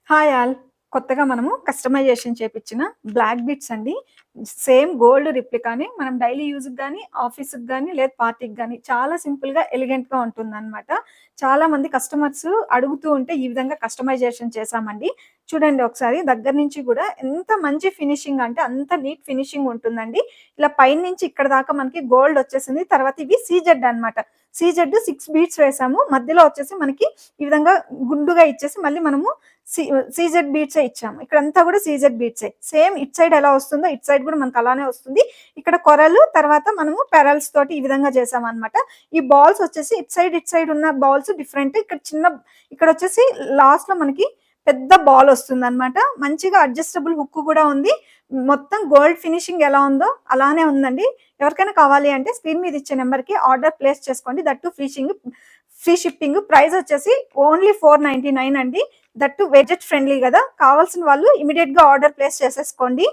Hi all. కొత్తగా మనము customization చేపిచ్చిన బ్లాక్ బిట్స్ అండి. సేమ్ గోల్డ్ రిప్లికాని మనం డైలీ యూజ్‌కి గాని, ఆఫీస్‌కి గాని, లేదా పార్టీకి గాని చాలా సింపుల్‌గా, ఎలిగెంట్‌గా ఉంటుందనమాట. చాలామంది కస్టమర్స్ అడుగుతూ ఉంటే ఈ విధంగా కస్టమైజేషన్ చేశామండి. చూడండి ఒకసారి దగ్గర నుంచి గూడా ఎంత మంచి ఫినిషింగ్ అంటే అంత నీట్ ఫినిషింగ్ ఉంటుందండి. ఇలా పైనుంచి ఇక్కడ దాకా మనకి గోల్డ్ వచ్చేసింది. తర్వాత ఇవి సీజెడ్ అనమాట. సీజెడ్ 6 బీట్స్ వేసాము. మధ్యలో వచ్చేసి మనకి ఈ విధంగా గుండుగా ఇచ్చేసి మళ్ళీ మనము సీజెడ్ బీట్సే ఇచ్చాము. ఇక్కడంతా కూడా సీజెడ్ బీట్సే. సేమ్ ఇటు సైడ్ ఎలా వస్తుందో ఇటు సైడ్ కూడా మనకు అలానే వస్తుంది. ఇక్కడ కొరలు తర్వాత మనము పెరల్స్ తోటి ఈ విధంగా చేసామనమాట. ఈ బాల్స్ వచ్చేసి ఇటు సైడ్ ఉన్న బాల్స్ డిఫరెంట్. ఇక్కడొచ్చేసి లాస్ట్‌లో మనకి పెద్ద బాల్ వస్తుందనమాట. మంచిగా అడ్జస్టబుల్ హుక్ కూడా ఉంది. మొత్తం గోల్డ్ ఫినిషింగ్ ఎలా ఉందో అలానే ఉందండి. ఎవరికైనా కావాలి అంటే స్క్రీన్ మీద ఇచ్చే నెంబర్‌కి ఆర్డర్ ప్లేస్ చేసుకోండి. That two free shipping. Price వచ్చేసి ఓన్లీ 499 అండి. దట్ టూ బడ్జెట్ ఫ్రెండ్లీ కదా! కావాల్సిన వాళ్ళు ఇమ్మీడియేట్‌గా ఆర్డర్ ప్లేస్ చేసేసుకోండి.